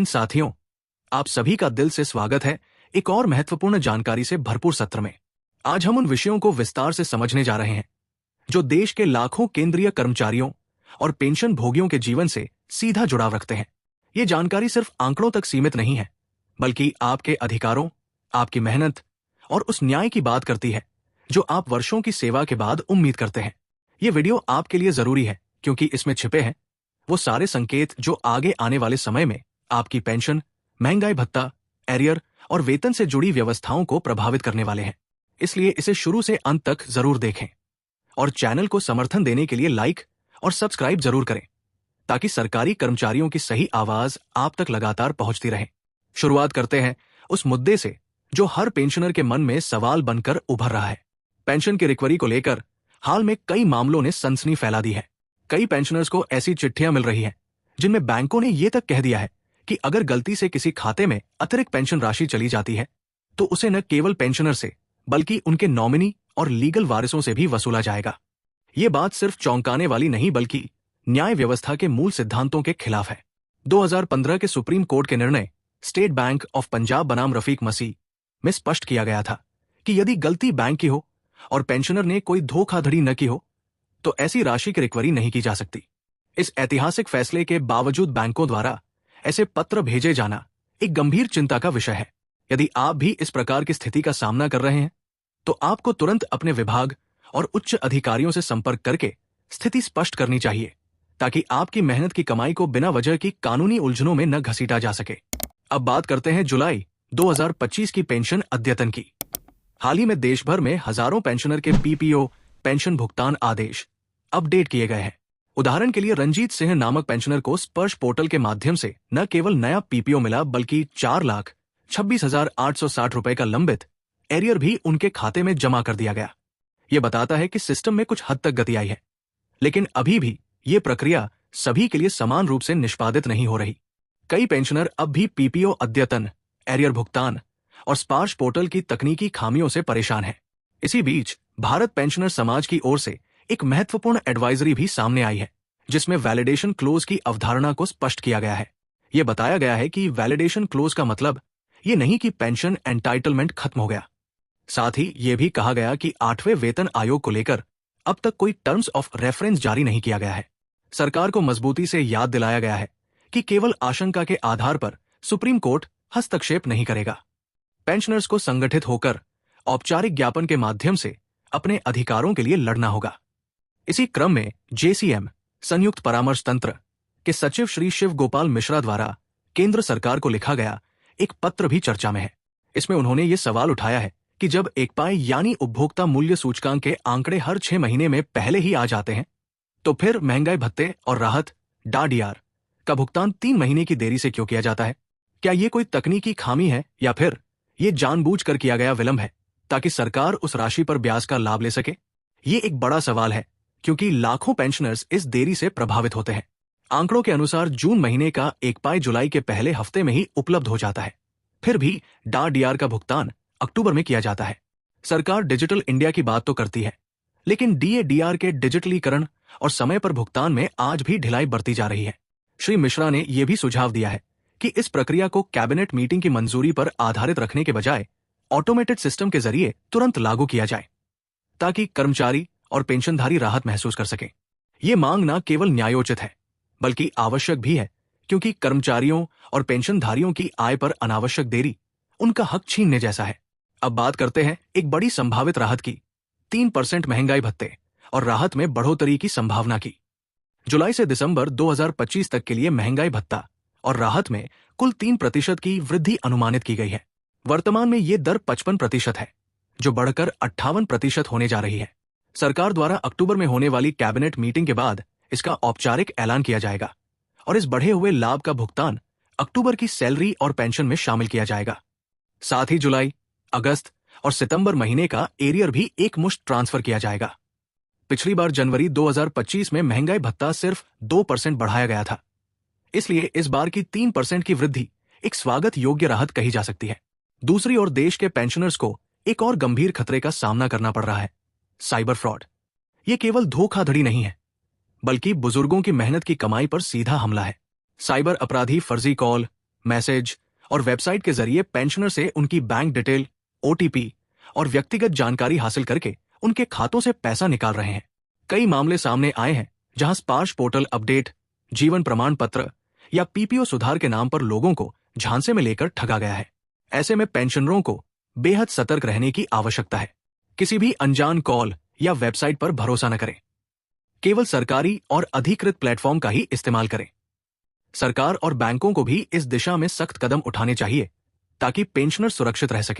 हिंद साथियों, आप सभी का दिल से स्वागत है एक और महत्वपूर्ण जानकारी से भरपूर सत्र में। आज हम उन विषयों को विस्तार से समझने जा रहे हैं जो देश के लाखों केंद्रीय कर्मचारियों और पेंशन भोगियों के जीवन से सीधा जुड़ाव रखते हैं। ये जानकारी सिर्फ आंकड़ों तक सीमित नहीं है, बल्कि आपके अधिकारों, आपकी मेहनत और उस न्याय की बात करती है जो आप वर्षों की सेवा के बाद उम्मीद करते हैं। ये वीडियो आपके लिए जरूरी है क्योंकि इसमें छिपे हैं वो सारे संकेत जो आगे आने वाले समय में आपकी पेंशन, महंगाई भत्ता, एरियर और वेतन से जुड़ी व्यवस्थाओं को प्रभावित करने वाले हैं। इसलिए इसे शुरू से अंत तक जरूर देखें और चैनल को समर्थन देने के लिए लाइक और सब्सक्राइब जरूर करें ताकि सरकारी कर्मचारियों की सही आवाज आप तक लगातार पहुंचती रहे। शुरुआत करते हैं उस मुद्दे से जो हर पेंशनर के मन में सवाल बनकर उभर रहा है। पेंशन की रिकवरी को लेकर हाल में कई मामलों ने सनसनी फैला दी है। कई पेंशनर्स को ऐसी चिट्ठियां मिल रही हैं जिनमें बैंकों ने यह तक कह दिया है कि अगर गलती से किसी खाते में अतिरिक्त पेंशन राशि चली जाती है तो उसे न केवल पेंशनर से बल्कि उनके नॉमिनी और लीगल वारिसों से भी वसूला जाएगा। ये बात सिर्फ चौंकाने वाली नहीं बल्कि न्याय व्यवस्था के मूल सिद्धांतों के खिलाफ है। 2015 के सुप्रीम कोर्ट के निर्णय स्टेट बैंक ऑफ पंजाब बनाम रफीक मसीह में स्पष्ट किया गया था कि यदि गलती बैंक की हो और पेंशनर ने कोई धोखाधड़ी न की हो तो ऐसी राशि की रिकवरी नहीं की जा सकती। इस ऐतिहासिक फैसले के बावजूद बैंकों द्वारा ऐसे पत्र भेजे जाना एक गंभीर चिंता का विषय है। यदि आप भी इस प्रकार की स्थिति का सामना कर रहे हैं तो आपको तुरंत अपने विभाग और उच्च अधिकारियों से संपर्क करके स्थिति स्पष्ट करनी चाहिए ताकि आपकी मेहनत की कमाई को बिना वजह की कानूनी उलझनों में न घसीटा जा सके। अब बात करते हैं जुलाई 2025 की पेंशन अद्यतन की। हाल ही में देश भर में हजारों पेंशनर के पीपीओ पेंशन भुगतान आदेश अपडेट किए गए हैं। उदाहरण के लिए रंजीत सिंह नामक पेंशनर को स्पर्श पोर्टल के माध्यम से न केवल नया पीपीओ मिला बल्कि 4,26,860 रुपए का लंबित एरियर भी उनके खाते में जमा कर दिया गया। यह बताता है कि सिस्टम में कुछ हद तक गति आई है, लेकिन अभी भी ये प्रक्रिया सभी के लिए समान रूप से निष्पादित नहीं हो रही। कई पेंशनर अब भी पीपीओ अद्यतन, एरियर भुगतान और स्पर्श पोर्टल की तकनीकी खामियों से परेशान हैं। इसी बीच भारत पेंशनर समाज की ओर से एक महत्वपूर्ण एडवाइजरी भी सामने आई है जिसमें वैलिडेशन क्लोज की अवधारणा को स्पष्ट किया गया है। यह बताया गया है कि वैलिडेशन क्लोज का मतलब ये नहीं कि पेंशन एंटाइटलमेंट खत्म हो गया। साथ ही यह भी कहा गया कि 8वें वेतन आयोग को लेकर अब तक कोई टर्म्स ऑफ रेफरेंस जारी नहीं किया गया है। सरकार को मजबूती से याद दिलाया गया है कि केवल आशंका के आधार पर सुप्रीम कोर्ट हस्तक्षेप नहीं करेगा। पेंशनर्स को संगठित होकर औपचारिक ज्ञापन के माध्यम से अपने अधिकारों के लिए लड़ना होगा। इसी क्रम में जेसीएम संयुक्त परामर्श तंत्र के सचिव श्री शिव गोपाल मिश्रा द्वारा केंद्र सरकार को लिखा गया एक पत्र भी चर्चा में है। इसमें उन्होंने ये सवाल उठाया है कि जब एक पाई यानी उपभोक्ता मूल्य सूचकांक के आंकड़े हर 6 महीने में पहले ही आ जाते हैं तो फिर महंगाई भत्ते और राहत DAR का भुगतान 3 महीने की देरी से क्यों किया जाता है? क्या ये कोई तकनीकी खामी है या फिर ये जानबूझकर किया गया विलंब है ताकि सरकार उस राशि पर ब्याज का लाभ ले सके? ये एक बड़ा सवाल है क्योंकि लाखों पेंशनर्स इस देरी से प्रभावित होते हैं। आंकड़ों के अनुसार जून महीने का एक पाई जुलाई के पहले हफ्ते में ही उपलब्ध हो जाता है, फिर भी DAR का भुगतान अक्टूबर में किया जाता है। सरकार डिजिटल इंडिया की बात तो करती है, लेकिन DAR के डिजिटलीकरण और समय पर भुगतान में आज भी ढिलाई बरती जा रही है। श्री मिश्रा ने यह भी सुझाव दिया है कि इस प्रक्रिया को कैबिनेट मीटिंग की मंजूरी पर आधारित रखने के बजाय ऑटोमेटेड सिस्टम के जरिए तुरंत लागू किया जाए ताकि कर्मचारी और पेंशनधारी राहत महसूस कर सकें। ये मांग न केवल न्यायोचित है बल्कि आवश्यक भी है क्योंकि कर्मचारियों और पेंशनधारियों की आय पर अनावश्यक देरी उनका हक छीनने जैसा है। अब बात करते हैं एक बड़ी संभावित राहत की, 3% महंगाई भत्ते और राहत में बढ़ोतरी की संभावना की। जुलाई से दिसंबर 2025 तक के लिए महंगाई भत्ता और राहत में कुल 3% की वृद्धि अनुमानित की गई है। वर्तमान में ये दर 55% है जो बढ़कर 58% होने जा रही है। सरकार द्वारा अक्टूबर में होने वाली कैबिनेट मीटिंग के बाद इसका औपचारिक ऐलान किया जाएगा और इस बढ़े हुए लाभ का भुगतान अक्टूबर की सैलरी और पेंशन में शामिल किया जाएगा। साथ ही जुलाई, अगस्त और सितंबर महीने का एरियर भी एक मुश्त ट्रांसफर किया जाएगा। पिछली बार जनवरी 2025 में महंगाई भत्ता सिर्फ 2% बढ़ाया गया था, इसलिए इस बार की 3% की वृद्धि एक स्वागत योग्य राहत कही जा सकती है। दूसरी ओर देश के पेंशनर्स को एक और गंभीर खतरे का सामना करना पड़ रहा है, साइबर फ्रॉड। ये केवल धोखाधड़ी नहीं है बल्कि बुजुर्गों की मेहनत की कमाई पर सीधा हमला है। साइबर अपराधी फर्जी कॉल, मैसेज और वेबसाइट के जरिए पेंशनर से उनकी बैंक डिटेल, ओटीपी और व्यक्तिगत जानकारी हासिल करके उनके खातों से पैसा निकाल रहे हैं। कई मामले सामने आए हैं जहां स्पार्श पोर्टल अपडेट, जीवन प्रमाण पत्र या पीपीओ सुधार के नाम पर लोगों को झांसे में लेकर ठगा गया है। ऐसे में पेंशनरों को बेहद सतर्क रहने की आवश्यकता है। किसी भी अनजान कॉल या वेबसाइट पर भरोसा न करें। केवल सरकारी और अधिकृत प्लेटफॉर्म का ही इस्तेमाल करें। सरकार और बैंकों को भी इस दिशा में सख्त कदम उठाने चाहिए ताकि पेंशनर सुरक्षित रह सके।